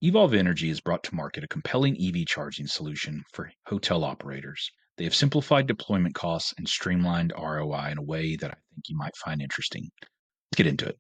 Evolve Energy has brought to market a compelling EV charging solution for hotel operators. They have simplified deployment costs and streamlined ROI in a way that I think you might find interesting. Let's get into it.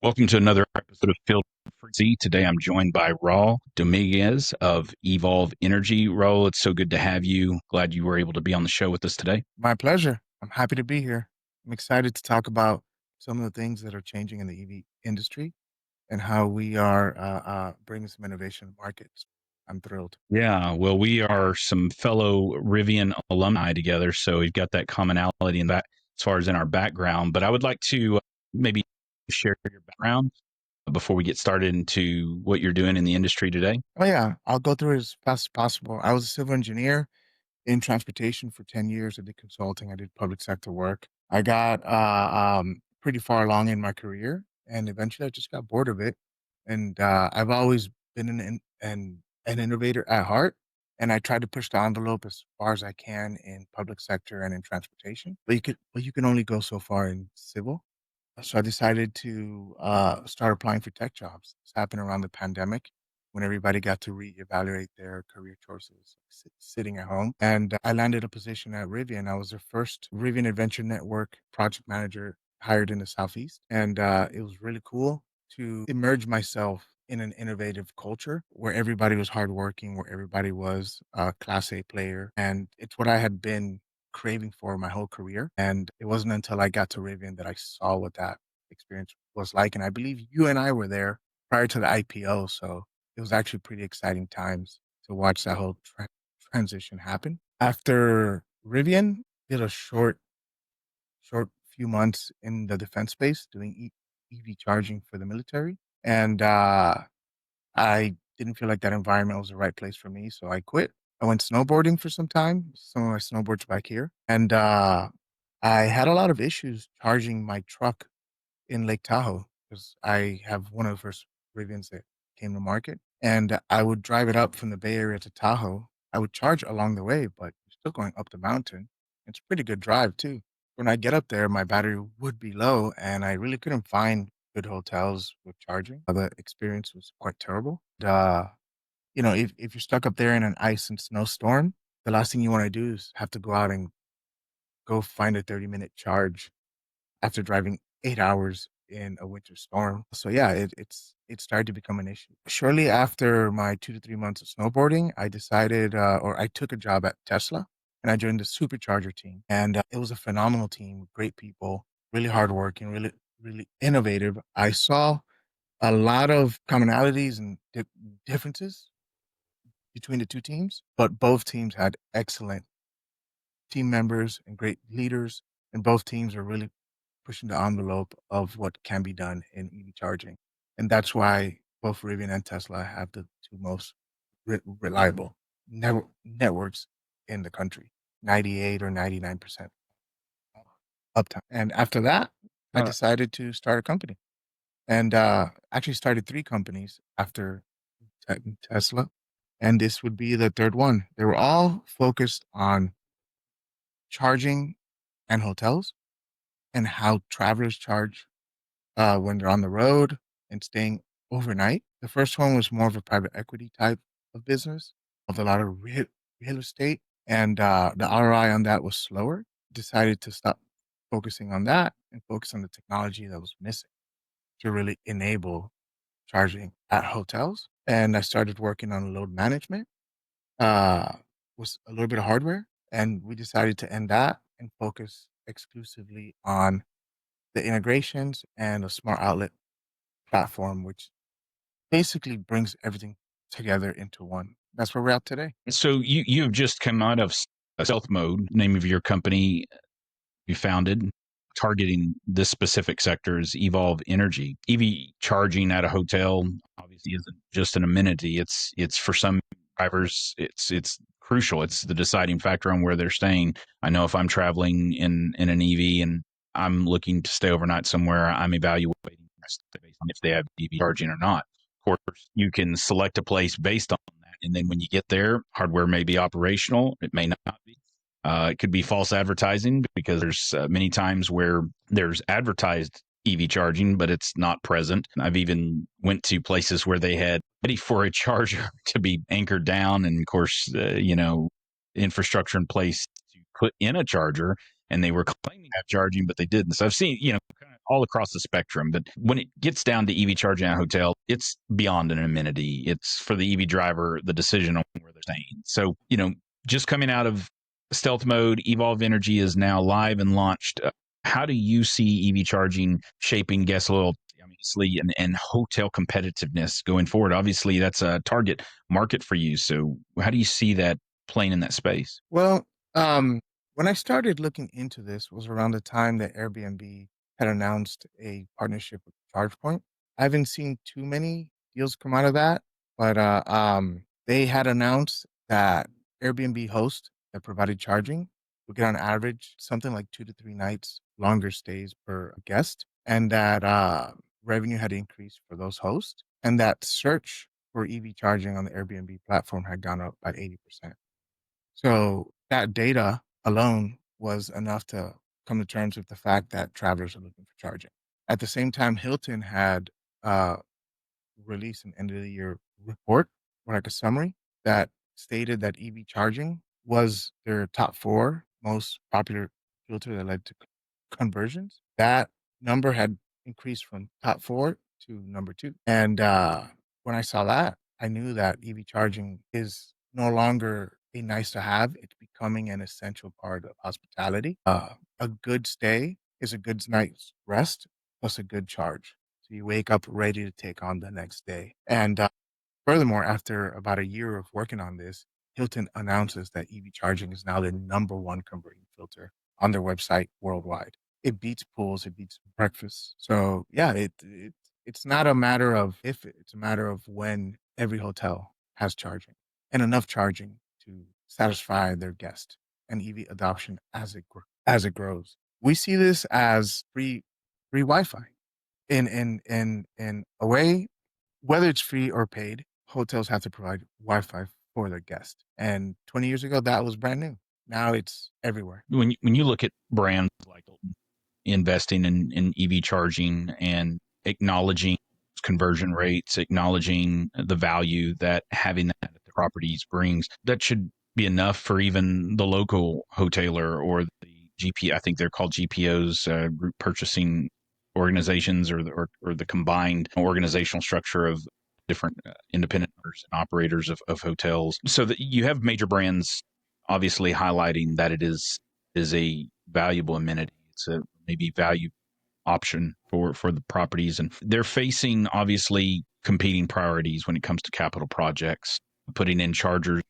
Welcome to another episode of Field Frequency. Today I'm joined by Raul Dominguez of Evolve Energy. Raul, it's so good to have you. Glad you were able to be on the show with us today. My pleasure. I'm happy to be here. I'm excited to talk about some of the things that are changing in the EV industry and how we are bringing some innovation to markets. I'm thrilled. Yeah, well, we are some fellow Rivian alumni together, so we've got that commonality in that as far as in our background. But I would like to maybe share your background before we get started into what you're doing in the industry today. Oh, yeah. I'll go through it as fast as possible. I was a civil engineer in transportation for 10 years. I did consulting, I did public sector work. I got pretty far along in my career, and eventually I just got bored of it. And I've always been an innovator at heart, and I try to push the envelope as far as I can in public sector and in transportation. But you can only go so far in civil. So I decided to start applying for tech jobs. This happened around the pandemic when everybody got to reevaluate their career choices, sitting at home. And I landed a position at Rivian. I was the first Rivian Adventure Network project manager hired in the Southeast. And it was really cool to immerse myself in an innovative culture where everybody was hardworking, where everybody was a Class A player. And it's what I had been craving for my whole career. And it wasn't until I got to Rivian that I saw what that experience was like. And I believe you and I were there prior to the IPO. So it was actually pretty exciting times to watch that whole transition happen. After Rivian, did a short few months in the defense space doing EV charging for the military. And I didn't feel like that environment was the right place for me. So I quit. I went snowboarding for some time. Some of my snowboards back here. And I had a lot of issues charging my truck in Lake Tahoe because I have one of the first Rivians that came to market. And I would drive it up from the Bay Area to Tahoe. I would charge along the way, but you're still going up the mountain. It's a pretty good drive too. When I get up there, my battery would be low, and I really couldn't find good hotels with charging. The experience was quite terrible. If you're stuck up there in an ice and snowstorm, the last thing you want to do is have to go out and go find a 30-minute charge after driving 8 hours in a winter storm. So yeah, it started to become an issue. Shortly after my 2 to 3 months of snowboarding, I decided, or I took a job at Tesla, and I joined the supercharger team. And it was a phenomenal team, great people, really hardworking, really, really innovative. I saw a lot of commonalities and differences between the two teams, but both teams had excellent team members and great leaders, and both teams are really pushing the envelope of what can be done in EV charging. And that's why both Rivian and Tesla have the two most reliable networks in the country, 98 or 99% uptime. And after that, I decided to start a company, and actually started 3 companies after Tesla. And this would be the third one. They were all focused on charging and hotels and how travelers charge when they're on the road and staying overnight. The first one was more of a private equity type of business with a lot of real estate, and the ROI on that was slower. Decided to stop focusing on that and focus on the technology that was missing to really enable charging at hotels. And I started working on load management, was a little bit of hardware, and we decided to end that and focus exclusively on the integrations and a smart outlet platform, which basically brings everything together into one. That's where we're at today. So you've just come out of stealth mode, name of your company you founded, targeting this specific sector is Evolve Energy. EV charging at a hotel obviously isn't just an amenity. It's for some drivers, it's crucial. It's the deciding factor on where they're staying. I know if I'm traveling in an EV and I'm looking to stay overnight somewhere, I'm evaluating based on if they have EV charging or not. Of course, you can select a place based on that And then when you get there, hardware may be operational, it may not be. It could be false advertising because there's many times where there's advertised EV charging, but it's not present. I've even went to places where they had ready for a charger to be anchored down, and of course, infrastructure in place to put in a charger, and they were claiming to have charging, but they didn't. So I've seen, kind of all across the spectrum. But when it gets down to EV charging at a hotel, it's beyond an amenity. It's for the EV driver, the decision on where they're staying. So, just coming out of stealth mode, Evolve Energy is now live and launched. How do you see EV charging shaping guest loyalty, obviously, and hotel competitiveness going forward? Obviously, that's a target market for you. So, how do you see that playing in that space? Well, when I started looking into this was around the time that Airbnb had announced a partnership with ChargePoint. I haven't seen too many deals come out of that, but they had announced that Airbnb host that provided charging would get on average something like 2 to 3 nights longer stays per guest, and that revenue had increased for those hosts, and that search for EV charging on the Airbnb platform had gone up by 80%. So that data alone was enough to come to terms with the fact that travelers are looking for charging. At the same time, Hilton had uh, released an end of the year report or like a summary that stated that EV charging was their top four most popular filter that led to conversions. That number had increased from top four to number two. And when I saw that, I knew that EV charging is no longer a nice to have. It's becoming an essential part of hospitality. A good stay is a good night's rest plus a good charge. So you wake up ready to take on the next day. And furthermore, after about a year of working on this, Hilton announces that EV charging is now the number one converting filter on their website worldwide. It beats pools, it beats breakfast. So yeah, it's not a matter of if, it's a matter of when every hotel has charging and enough charging to satisfy their guest and EV adoption as it grows. We see this as free Wi-Fi in a way, whether it's free or paid, hotels have to provide Wi-Fi for their guests. And 20 years ago, that was brand new. Now it's everywhere. When you look at brands like investing in EV charging and acknowledging conversion rates, acknowledging the value that having that at the properties brings, that should be enough for even the local hoteler or the GP. I think they're called GPOs, group purchasing organizations, or the combined organizational structure of different independent owners and operators of hotels. So that you have major brands obviously highlighting that it is a valuable amenity. It's a maybe value option for the properties, and they're facing obviously competing priorities when it comes to capital projects. Putting in chargers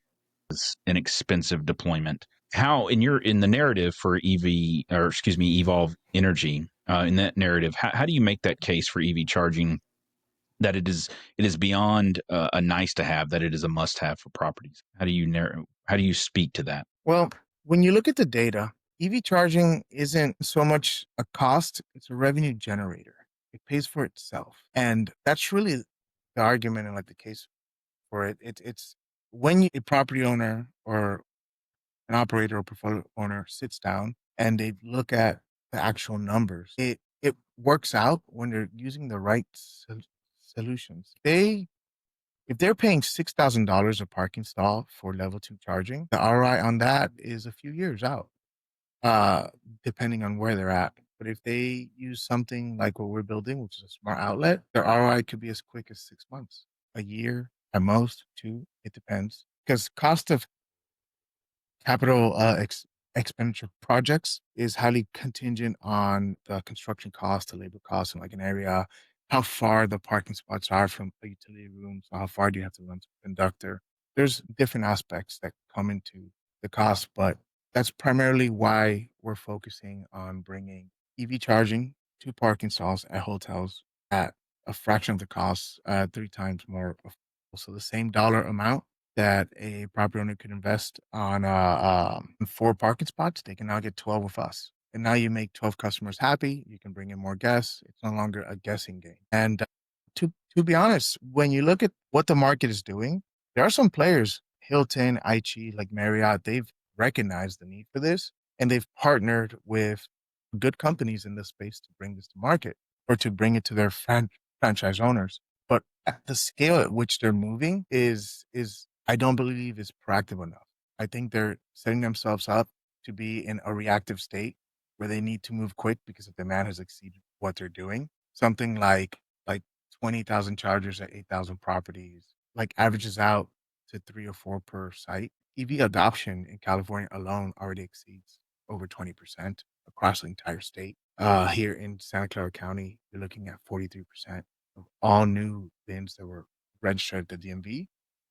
is an expensive deployment. How in the narrative for Evolve Energy, in that narrative, how do you make that case for EV charging, that it is beyond a nice to have, that it is a must have for properties? How do you speak to that? Well, when you look at the data, EV charging isn't so much a cost, it's a revenue generator. It pays for itself. And that's really the argument and like the case for it. It's when a property owner or an operator or portfolio owner sits down and they look at the actual numbers, it works out when they're using the right solutions. If they're paying $6,000 a parking stall for level two charging, the ROI on that is a few years out, uh, depending on where they're at. But if they use something like what we're building, which is a smart outlet, their ROI could be as quick as 6 months, a year, at most two. It depends because cost of capital expenditure projects is highly contingent on the construction cost, the labor cost in like an area, how far the parking spots are from a utility room, so how far do you have to run to a conductor. There's different aspects that come into the cost, but that's primarily why we're focusing on bringing EV charging to parking stalls at hotels at a fraction of the cost, 3 times more. So the same dollar amount that a property owner could invest on 4 parking spots, they can now get 12 with us. And now you make 12 customers happy. You can bring in more guests. It's no longer a guessing game. And to be honest, when you look at what the market is doing, There are some players, Hilton, Aichi, like Marriott, they've recognized the need for this and they've partnered with good companies in this space to bring this to market or to bring it to their franchise owners. But at the scale at which they're moving is I don't believe is proactive enough. I think they're setting themselves up to be in a reactive state where they need to move quick because the demand has exceeded what they're doing. Something like 20,000 chargers at 8,000 properties, like averages out to 3 or 4 per site. EV adoption in California alone already exceeds over 20% across the entire state. Here in Santa Clara County, you're looking at 43% of all new bins that were registered at the DMV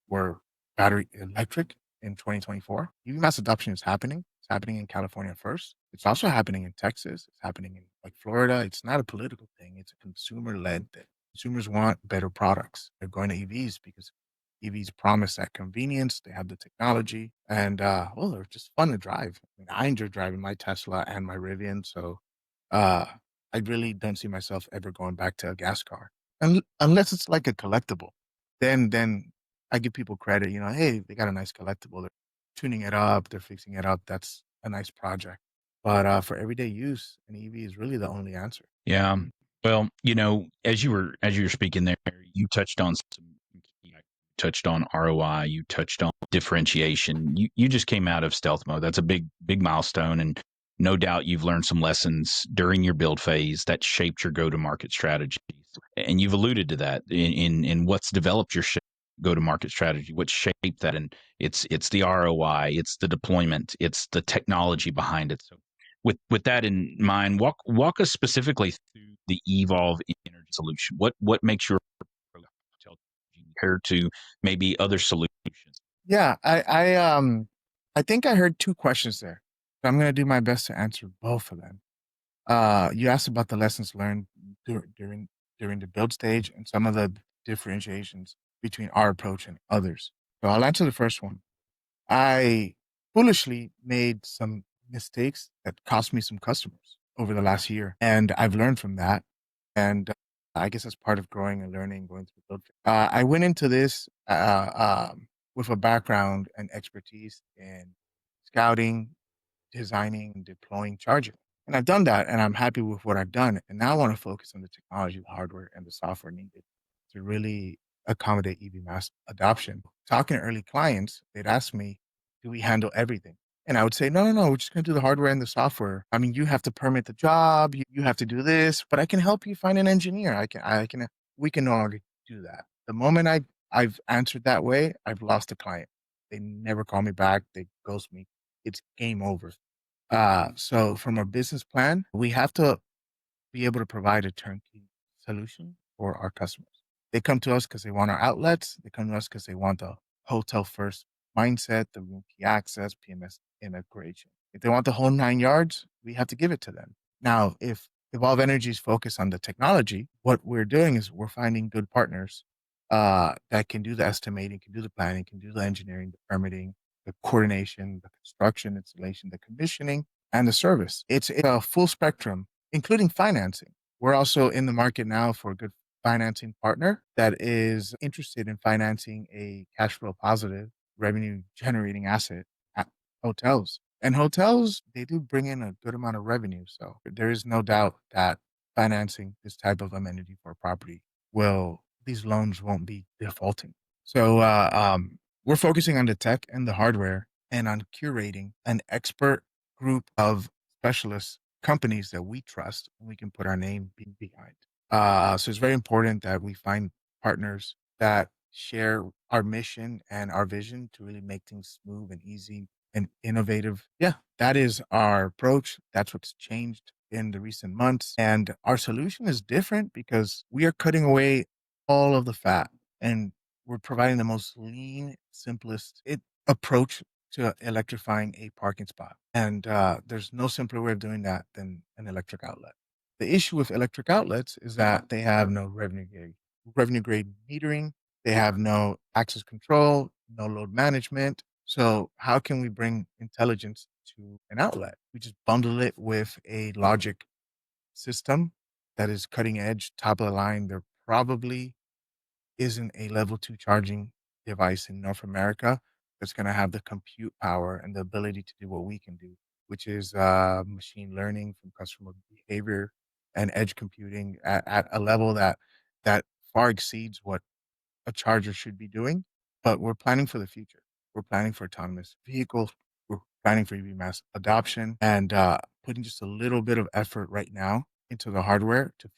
were battery electric in 2024. EV mass adoption is happening. It's happening in California first. It's also happening in Texas. It's happening in like Florida. It's not a political thing. It's a consumer led thing. Consumers want better products. They're going to EVs because EVs promise that convenience. They have the technology, and well, they're just fun to drive. I mean, I enjoy driving my Tesla and my Rivian, so uh, I really don't see myself ever going back to a gas car, unless it's like a collectible. Then I give people credit. You know, hey, they got a nice collectible. They're tuning it up. They're fixing it up. That's a nice project. But for everyday use, an EV is really the only answer. Yeah. Well, as you were speaking there, you touched on some, you know, touched on ROI, you touched on differentiation. You just came out of stealth mode. That's a big milestone, and no doubt you've learned some lessons during your build phase that shaped your go to market strategy. And you've alluded to that in what's developed your go to market strategy, what shaped that, and it's the ROI, it's the deployment, it's the technology behind it. So with that in mind, walk us specifically through the Evolve Energy solution. What makes your approach compared to maybe other solutions? Yeah, I think I heard two questions there. So I'm gonna do my best to answer both of them. You asked about the lessons learned during the build stage and some of the differentiations between our approach and others. So I'll answer the first one. I foolishly made some mistakes that cost me some customers over the last year, and I've learned from that. And I guess as part of growing and learning, going through build, I went into this with a background and expertise in scouting, designing, and deploying charging. And I've done that, and I'm happy with what I've done. And now I want to focus on the technology, the hardware, and the software needed to really accommodate EV mass adoption. Talking to early clients, they'd ask me, "Do we handle everything?" And I would say, "No, no, no. We're just going to do the hardware and the software. I mean, you have to permit the job. You have to do this, but I can help you find an engineer. We can no longer do that." The moment I've answered that way, I've lost a client. They never call me back. They ghost me. It's game over. So from a business plan, we have to be able to provide a turnkey solution for our customers. They come to us because they want our outlets. They come to us because they want the hotel first mindset, the room key access, PMS integration. If they want the whole 9 yards, we have to give it to them. Now, if Evolve Energy is focused on the technology, what we're doing is we're finding good partners that can do the estimating, can do the planning, can do the engineering, the permitting, the coordination, the construction, installation, the commissioning, and the service. It's a full spectrum, including financing. We're also in the market now for a good financing partner that is interested in financing a cash flow positive, revenue generating asset at hotels. And hotels, they do bring in a good amount of revenue. So there is no doubt that financing this type of amenity for a property these loans won't be defaulting. So we're focusing on the tech and the hardware and on curating an expert group of specialists, companies that we trust and we can put our name behind. So it's very important that we find partners that share our mission and our vision to really make things smooth and easy and innovative. Yeah, that is our approach. That's what's changed in the recent months. And our solution is different because we are cutting away all of the fat and we're providing the most lean, simplest approach to electrifying a parking spot. And there's no simpler way of doing that than an electric outlet. The issue with electric outlets is that they have no revenue grade metering. They have no access control, no load management. So how can we bring intelligence to an outlet? We just bundle it with a logic system that is cutting edge, top of the line. There probably isn't a level 2 charging device in North America that's going to have the compute power and the ability to do what we can do, which is machine learning from customer behavior and edge computing at a level that far exceeds what a charger should be doing. But we're planning for the future. We're planning for autonomous vehicles. We're planning for EV mass adoption and putting just a little bit of effort right now into the hardware to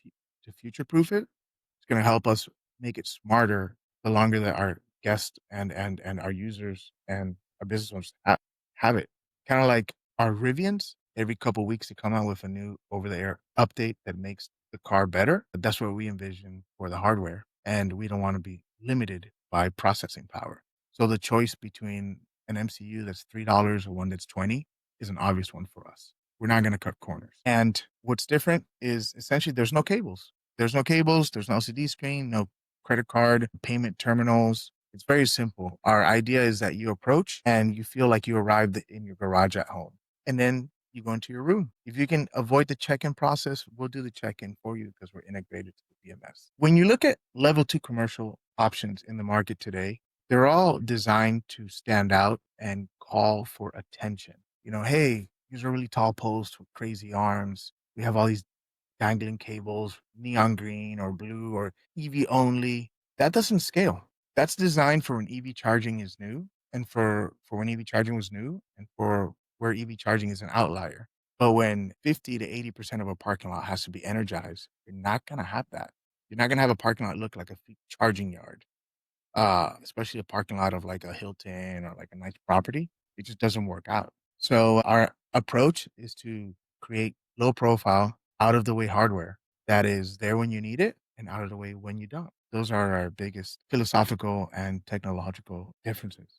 future proof it. It's going to help us make it smarter the longer that our guests and our users and our business owners have it. Kind of like our Rivians, every couple of weeks they come out with a new over-the-air update that makes the car better. But that's what we envision for the hardware, and we don't want to be limited by processing power. So the choice between an MCU that's $3 or one that's 20 is an obvious one for us. We're not going to cut corners. And what's different is essentially there's no cables. There's no cables, there's no LCD screen, no credit card, payment terminals. It's very simple. Our idea is that you approach and you feel like you arrived in your garage at home. And then you go into your room. If you can avoid the check-in process, we'll do the check-in for you because we're integrated to the BMS. When you look at level 2 commercial options in the market today, they're all designed to stand out and call for attention. You know, hey, these are really tall posts with crazy arms. We have all these dangling cables, neon green or blue or EV only. That doesn't scale. That's designed for when EV charging is new and for when EV charging was new and for where EV charging is an outlier. But when 50 to 80% of a parking lot has to be energized, you're not going to have that. You're not going to have a parking lot look like a charging yard, especially a parking lot of like a Hilton or like a nice property. It just doesn't work out. So our approach is to create low profile, out of the way hardware that is there when you need it and out of the way when you don't. Those are our biggest philosophical and technological differences.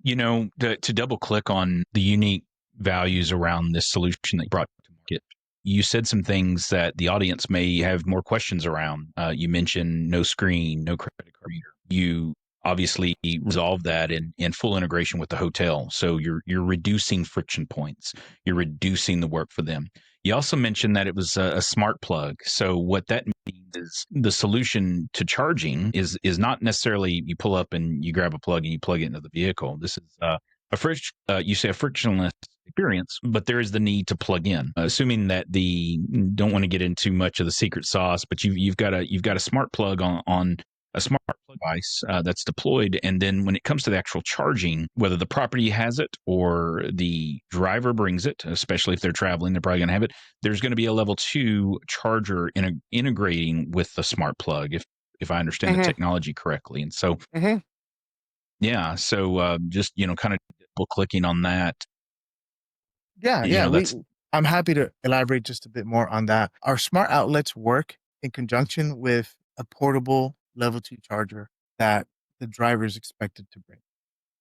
To double click on the unique values around this solution that you brought to market, you said some things that the audience may have more questions around. You mentioned no screen, no credit card reader. You obviously resolve that in full integration with the hotel. So you're reducing friction points. You're reducing the work for them. You also mentioned that it was a smart plug. So what that means is the solution to charging is not necessarily you pull up and you grab a plug and you plug it into the vehicle. This is you say a frictionless experience, but there is the need to plug in. Assuming that the don't want to get into much of the secret sauce, but you've got a smart plug on a smart plug device that's deployed, and then when it comes to the actual charging, whether the property has it or the driver brings it, especially if they're traveling, they're probably going to have it. There's going to be a level 2 charger integrating with the smart plug, if I understand the Mm-hmm. technology correctly. And so, Mm-hmm. yeah, so just kind of double clicking on that. Yeah, yeah. That's I'm happy to elaborate just a bit more on that. Our smart outlets work in conjunction with a portable level 2 charger that the driver is expected to bring.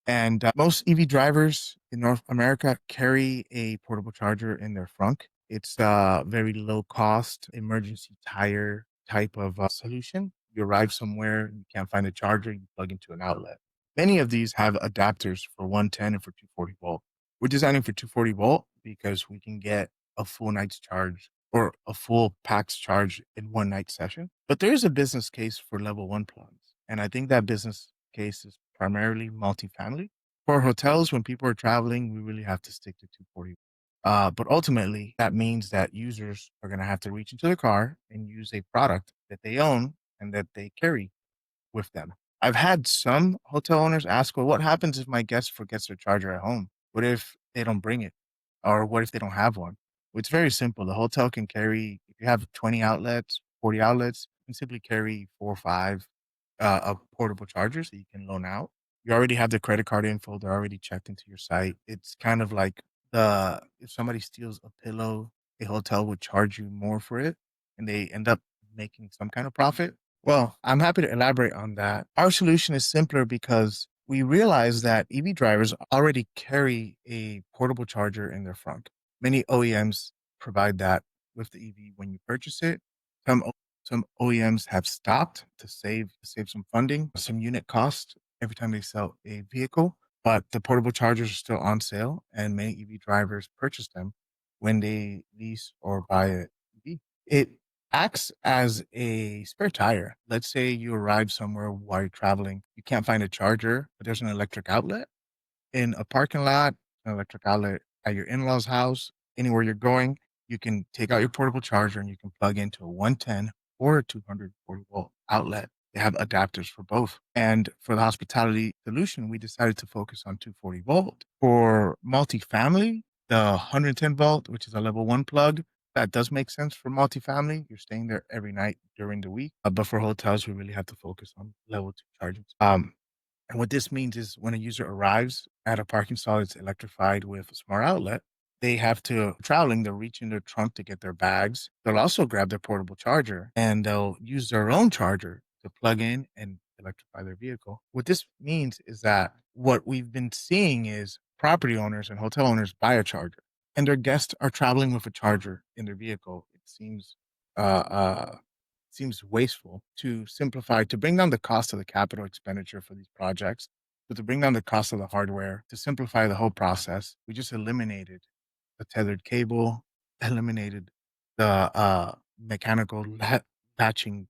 And most EV drivers in North America carry a portable charger in their frunk. It's a very low cost emergency tire type of solution. You arrive somewhere, you can't find a charger, you plug into an outlet. Many of these have adapters for 110 and for 240 volt. We're designing for 240 volt because we can get a full night's charge or a full PAX charge in one night session. But there is a business case for level 1 plugs. And I think that business case is primarily multifamily. For hotels, when people are traveling, we really have to stick to 240. But ultimately, that means that users are going to have to reach into their car and use a product that they own and that they carry with them. I've had some hotel owners ask, well, what happens if my guest forgets their charger at home? What if they don't bring it? Or what if they don't have one? Well, it's very simple. The hotel can carry, if you have 20 outlets, 40 outlets, you can simply carry 4 or 5 portable chargers that you can loan out. You already have the credit card info. They're already checked into your site. It's kind of like if somebody steals a pillow, a hotel would charge you more for it and they end up making some kind of profit. Well, I'm happy to elaborate on that. Our solution is simpler because we realize that EV drivers already carry a portable charger in their front. Many OEMs provide that with the EV when you purchase it. Some some OEMs have stopped to save some funding, some unit cost every time they sell a vehicle, but the portable chargers are still on sale, and many EV drivers purchase them when they lease or buy an EV. Acts as a spare tire. Let's say you arrive somewhere while you're traveling, you can't find a charger, but there's an electric outlet in a parking lot, an electric outlet at your in-laws' house, anywhere you're going. You can take out your portable charger and you can plug into a 110 or a 240-volt outlet. They have adapters for both. And for the hospitality solution, we decided to focus on 240 volt. For multifamily, the 110 volt, which is a level one plug, that does make sense for multifamily. You're staying there every night during the week. But for hotels, we really have to focus on level two charging. And what this means is when a user arrives at a parking stall that's electrified with a smart outlet, they have to traveling, they'll reach in their trunk to get their bags. They'll also grab their portable charger and they'll use their own charger to plug in and electrify their vehicle. What this means is that what we've been seeing is property owners and hotel owners buy a charger and their guests are traveling with a charger in their vehicle. It uh, uh, seems wasteful to simplify, to bring down the cost of the capital expenditure for these projects, but to bring down the cost of the hardware, to simplify the whole process. We just eliminated the tethered cable, eliminated the mechanical latching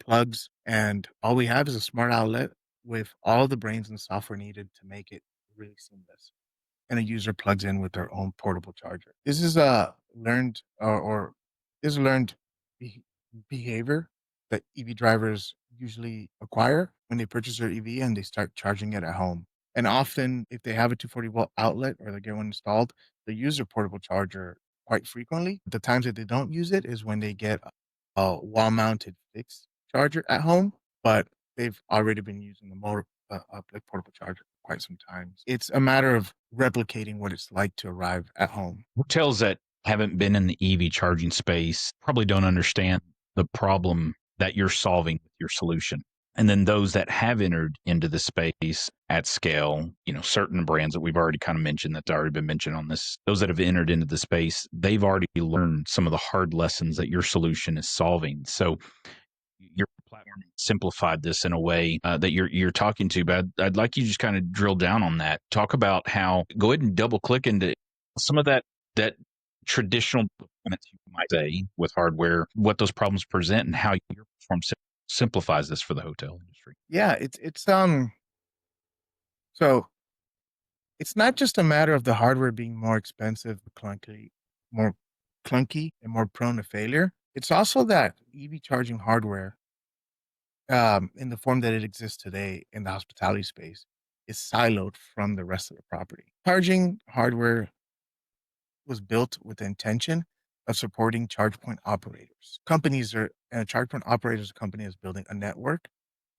plugs, and all we have is a smart outlet with all the brains and software needed to make it really seamless. And a user plugs in with their own portable charger. This is a learned or is learned be- behavior that EV drivers usually acquire when they purchase their EV and they start charging it at home. And often, if they have a 240-volt outlet or they get one installed, they use their portable charger quite frequently. The times that they don't use it is when they get a wall-mounted fixed charger at home, but they've already been using the motor like portable charger for quite some time. It's a matter of replicating what it's like to arrive at home. Hotels that haven't been in the EV charging space probably don't understand the problem that you're solving with your solution. And then those that have entered into the space at scale, certain brands that we've already kind of mentioned that's already been mentioned on this, those that have entered into the space, they've already learned some of the hard lessons that your solution is solving. So your platform simplified this in a way that you're talking to, but I'd like you to just kind of drill down on that. Talk about how, go ahead and double click into some of that traditional deployments, you might say, with hardware, what those problems present and how your platform simplifies this for the hotel industry. Yeah, so it's not just a matter of the hardware being more expensive, more clunky and more prone to failure. It's also that EV charging hardware, in the form that it exists today in the hospitality space, is siloed from the rest of the property. Charging hardware was built with the intention of supporting charge point operators. And a charge point operators company is building a network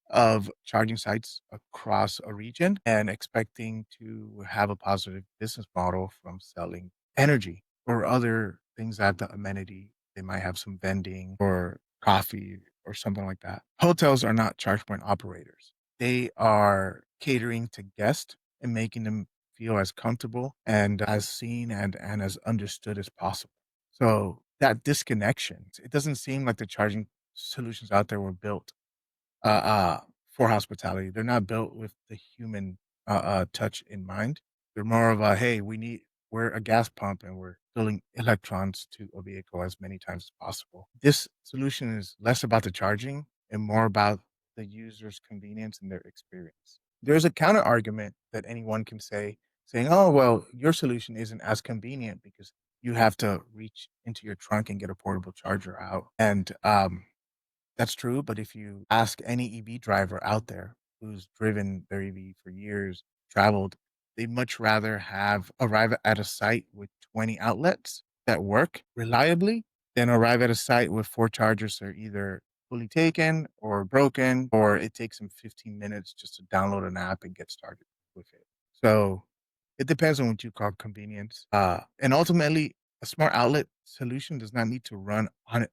of charging sites across a region and expecting to have a positive business model from selling energy or other things at the amenity. They might have some vending or coffee or something like that. Hotels are not charge point operators. They are catering to guests and making them feel as comfortable and as seen and as understood as possible. So that disconnection, it doesn't seem like the charging solutions out there were built uh, uh, for hospitality. They're not built with the human touch in mind. They're more of a, hey, we're a gas pump and we're filling electrons to a vehicle as many times as possible. This solution is less about the charging and more about the user's convenience and their experience. There's a counter argument that anyone can say, saying, oh, well, your solution isn't as convenient because you have to reach into your trunk and get a portable charger out. And that's true, but if you ask any EV driver out there who's driven their EV for years, traveled, they'd much rather arrive at a site with 20 outlets that work reliably than arrive at a site with 4 chargers that are either fully taken or broken, or it takes them 15 minutes just to download an app and get started with it. So it depends on what you call convenience. And ultimately, a smart outlet solution does not need to run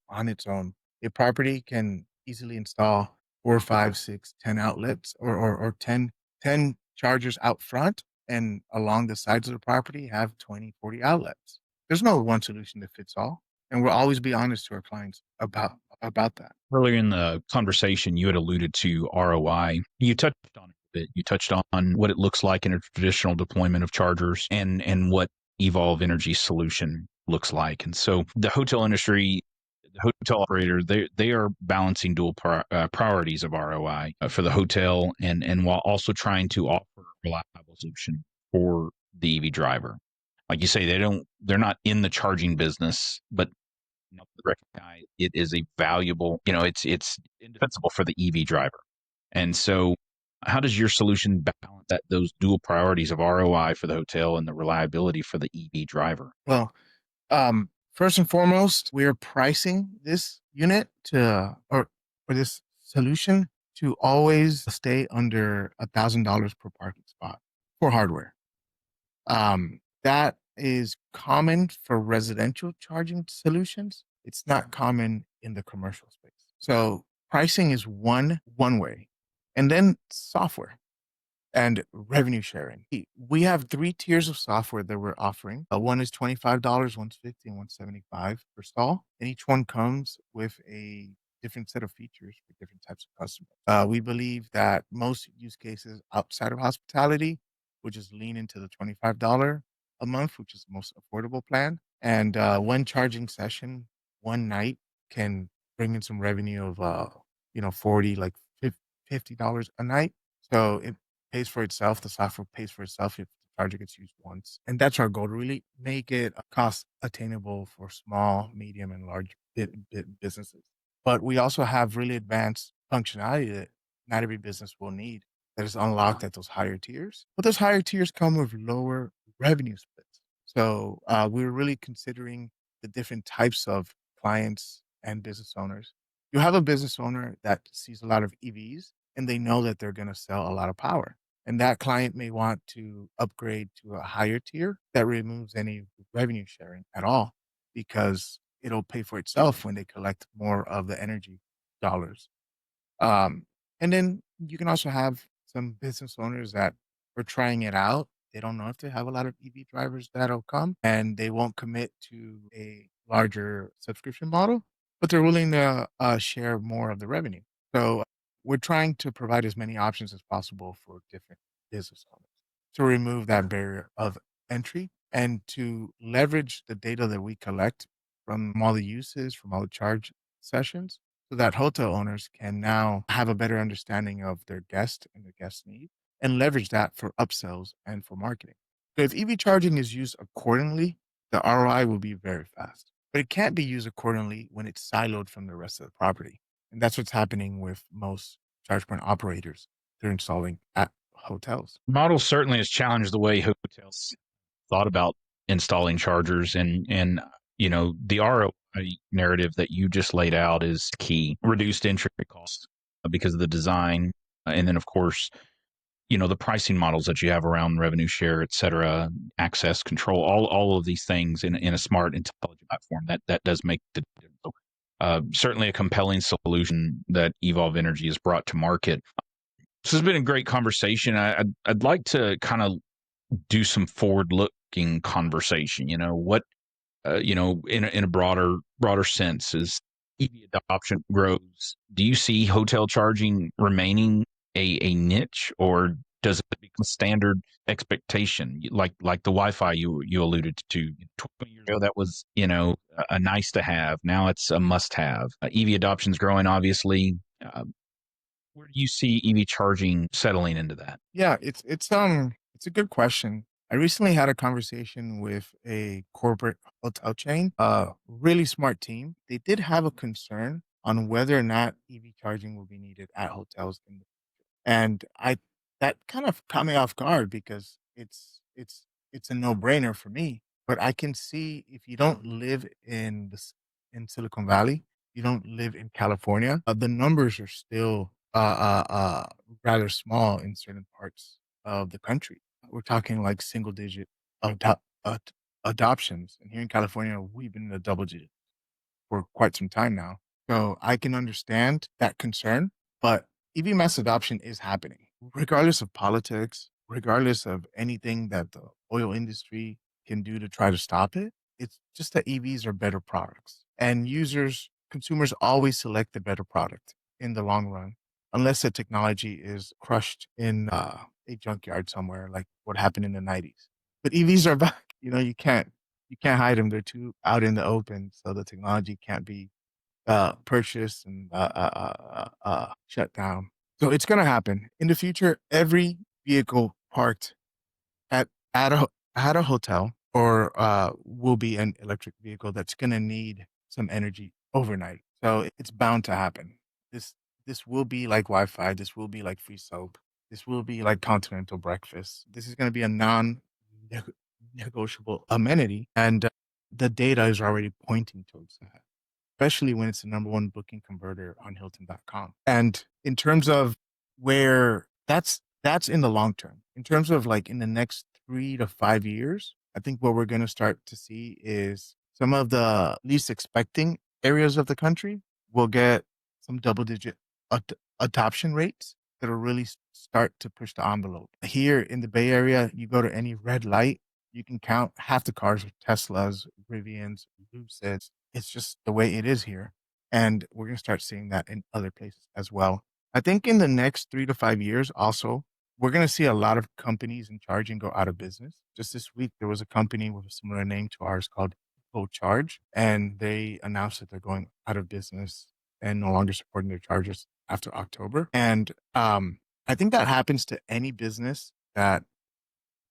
on its own. A property can easily install 4, 5, 6, 10 outlets or 10 chargers out front and along the sides of the property have 20, 40 outlets. There's no one solution that fits all. And we'll always be honest to our clients about that. Earlier in the conversation, you had alluded to ROI. You touched on it a bit. You touched on what it looks like in a traditional deployment of chargers and what Evolve Energy solution looks like. And so the hotel operator, they are balancing dual priorities of ROI for the hotel, and while also trying to offer a reliable solution for the EV driver. Like you say, they're not in the charging business, but recognize it is a valuable, it's indispensable for the EV driver. And so, how does your solution balance those dual priorities of ROI for the hotel and the reliability for the EV driver? Well, first and foremost, we are pricing this unit to, or for this solution to always stay under $1,000 per parking spot for hardware. That is common for residential charging solutions. It's not common in the commercial space. So pricing is one way, and then software and revenue sharing. We have three tiers of software that we're offering. One is $25, one's 50, and one's 75 per stall. And each one comes with a different set of features for different types of customers. We believe that most use cases outside of hospitality will just lean into the $25 a month, which is the most affordable plan. And one charging session, one night can bring in some revenue of 40, like $50 a night. So it pays for itself. The software pays for itself if the charger gets used once. And that's our goal, to really make it cost attainable for small, medium, and large businesses. But we also have really advanced functionality that not every business will need, that is unlocked at those higher tiers. But those higher tiers come with lower revenue splits. So we're really considering the different types of clients and business owners. You have a business owner that sees a lot of EVs and they know that they're going to sell a lot of power. And that client may want to upgrade to a higher tier that removes any revenue sharing at all, because it'll pay for itself when they collect more of the energy dollars. Um, and then you can also have some business owners that are trying it out. They don't know if they have a lot of EV drivers that'll come, and they won't commit to a larger subscription model, but they're willing to share more of the revenue. So we're trying to provide as many options as possible for different business owners to remove that barrier of entry and to leverage the data that we collect from all the uses, from all the charge sessions, so that hotel owners can now have a better understanding of their guest and their guest needs and leverage that for upsells and for marketing. So if EV charging is used accordingly, the ROI will be very fast. But it can't be used accordingly when it's siloed from the rest of the property. And that's what's happening with most charge point operators they're installing at hotels. Model certainly has challenged the way hotels thought about installing chargers, and the ROI narrative that you just laid out is key. Reduced entry costs because of the design, and then of course the pricing models that you have around revenue share, et cetera, access control, all of these things in a smart, intelligent platform that does make the difference. So, certainly a compelling solution that Evolve Energy has brought to market. This has been a great conversation. I'd like to kind of do some forward looking conversation. What in a broader sense, as EV adoption grows, do you see hotel charging remaining a niche, or does it become a standard expectation, like the Wi-Fi you alluded to 20 years ago? That was a nice to have. Now it's a must have. EV adoption is growing, obviously. Where do you see EV charging settling into that? Yeah, it's a good question. I recently had a conversation with a corporate hotel chain, a really smart team. They did have a concern on whether or not EV charging will be needed at hotels in the, and I that kind of caught me off guard because it's a no-brainer for me. But I can see, if you don't live in Silicon Valley, you don't live in California, the numbers are still rather small in certain parts of the country. We're talking like single digit adoptions. And here in California, we've been in the double digit for quite some time now. So I can understand that concern, but EV mass adoption is happening. Regardless of politics, regardless of anything that the oil industry can do to try to stop it, it's just that EVs are better products. And consumers always select the better product in the long run, unless the technology is crushed in a junkyard somewhere, like what happened in the 90s. But EVs are back. You can't hide them. They're too out in the open, so the technology can't be purchased and shut down. So it's gonna happen in the future. Every vehicle parked at at a hotel or will be an electric vehicle that's gonna need some energy overnight. So it's bound to happen. This this will be like Wi-Fi. This will be like free soap. This will be like continental breakfast. This is gonna be a negotiable amenity, and the data is already pointing towards that, especially when it's the number one booking converter on Hilton.com. And in terms of where that's in the long term. In terms of like in the next 3 to 5 years, I think what we're going to start to see is some of the least expecting areas of the country will get some double digit adoption rates that'll really start to push the envelope. Here in the Bay Area, you go to any red light, you can count half the cars are Teslas, Rivians, Lucids. It's just the way it is here. And we're going to start seeing that in other places as well. I think in the next 3 to 5 years, also, we're going to see a lot of companies in charging go out of business. Just this week, there was a company with a similar name to ours called Go Charge, and they announced that they're going out of business and no longer supporting their chargers after October. And I think that happens to any business that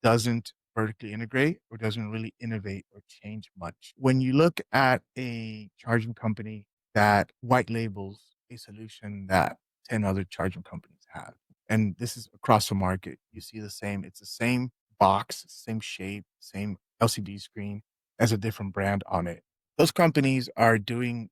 doesn't vertically integrate or doesn't really innovate or change much. When you look at a charging company that white labels a solution that 10 other charging companies have, and this is across the market, you see the same, it's the same box, same shape, same LCD screen as a different brand on it. Those companies are doing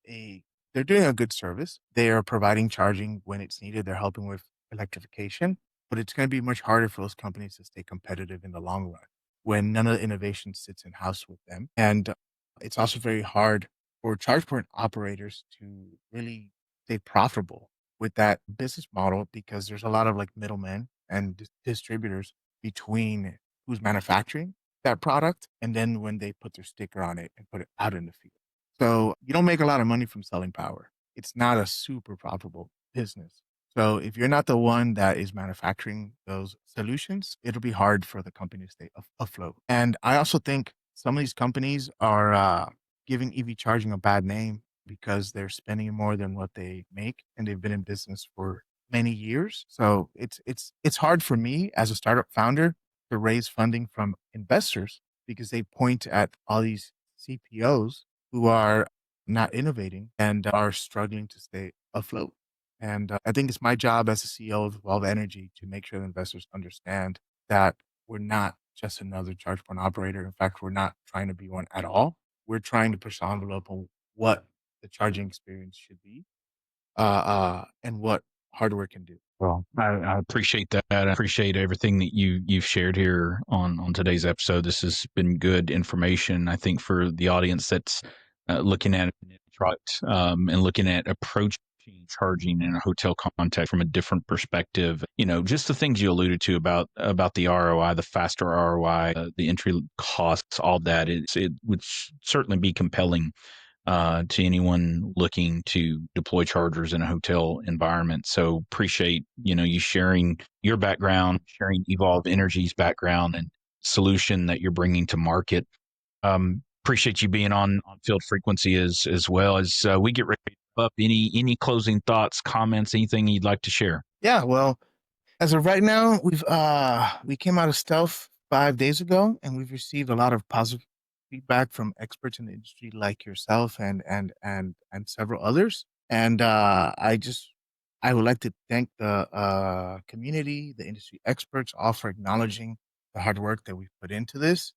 they're doing a good service. They are providing charging when it's needed. They're helping with electrification, but it's going to be much harder for those companies to stay competitive in the long run when none of the innovation sits in house with them. And it's also very hard for charge point operators to really stay profitable with that business model because there's a lot of like middlemen and distributors between who's manufacturing that product and then when they put their sticker on it and put it out in the field. So you don't make a lot of money from selling power. It's not a super profitable business. So if you're not the one that is manufacturing those solutions, it'll be hard for the company to stay afloat. And I also think some of these companies are giving EV charging a bad name because they're spending more than what they make, and they've been in business for many years. So it's hard for me as a startup founder to raise funding from investors because they point at all these CPOs who are not innovating and are struggling to stay afloat. And I think it's my job as the CEO of Valve Energy to make sure that investors understand that we're not just another charge point operator. In fact, we're not trying to be one at all. We're trying to push the envelope on what the charging experience should be, and what hardware can do. Well, I appreciate that. I appreciate everything that you've shared here on today's episode. This has been good information, I think, for the audience that's looking at it right, and looking at approaching charging in a hotel context from a different perspective. Just the things you alluded to about the ROI, the faster ROI, the entry costs, all that. It would certainly be compelling to anyone looking to deploy chargers in a hotel environment. So appreciate, you sharing your background, sharing Evolve Energy's background and solution that you're bringing to market. Appreciate you being on Field Frequency as well as we get ready to wrap up. Any closing thoughts, comments, anything you'd like to share? Yeah, well, as of right now, we came out of stealth 5 days ago, and we've received a lot of positive feedback from experts in the industry like yourself and several others. And I would like to thank the community, the industry experts, all for acknowledging the hard work that we've put into this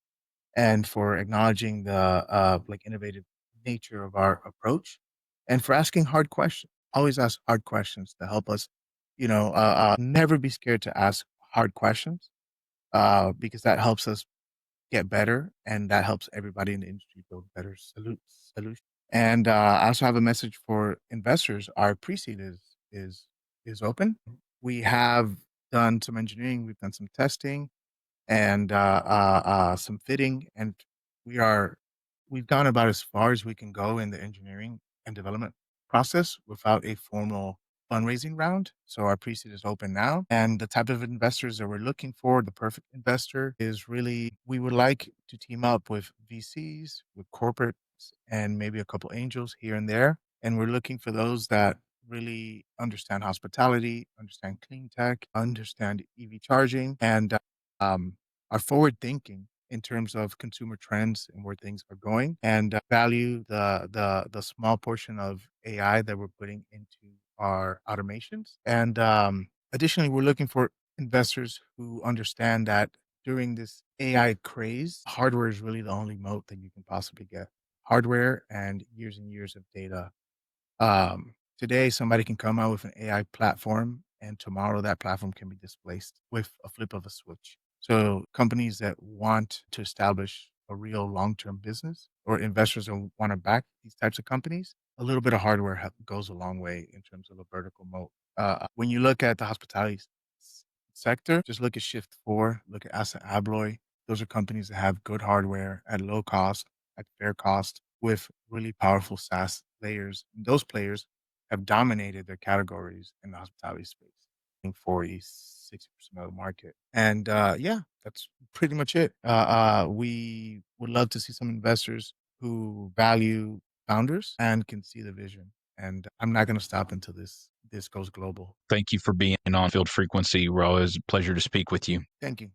and for acknowledging the like innovative nature of our approach and for asking hard questions. Always ask hard questions to help us, never be scared to ask hard questions because that helps us get better and that helps everybody in the industry build better solutions. And I also have a message for investors. Our pre-seed is is open. We have done some engineering, we've done some testing, and some fitting, and we are we've gone about as far as we can go in the engineering and development process without a formal fundraising round. So our pre-seed is open now, and the type of investors that we're looking for, the perfect investor, is really we would like to team up with VCs, with corporates, and maybe a couple angels here and there And we're looking for those that really understand hospitality, understand clean tech, understand EV charging, and are forward thinking in terms of consumer trends and where things are going, and value the small portion of AI that we're putting into our automations. And additionally, we're looking for investors who understand that during this AI craze, hardware is really the only moat that you can possibly get. Hardware and years of data. Today, somebody can come out with an AI platform, and tomorrow that platform can be displaced with a flip of a switch. So, companies that want to establish a real long-term business, or investors who want to back these types of companies, a little bit of hardware goes a long way in terms of a vertical moat. When you look at the hospitality sector, just look at Shift 4, look at Assa Abloy. Those are companies that have good hardware at low cost, at fair cost, with really powerful SaaS layers. Those players have dominated their categories in the hospitality space, I think 40, 60% of the market. And yeah, that's pretty much it. We would love to see some investors who value founders and can see the vision. And I'm not going to stop until this goes global. Thank you for being on Field Frequency, Raul. It was a pleasure to speak with you. Thank you.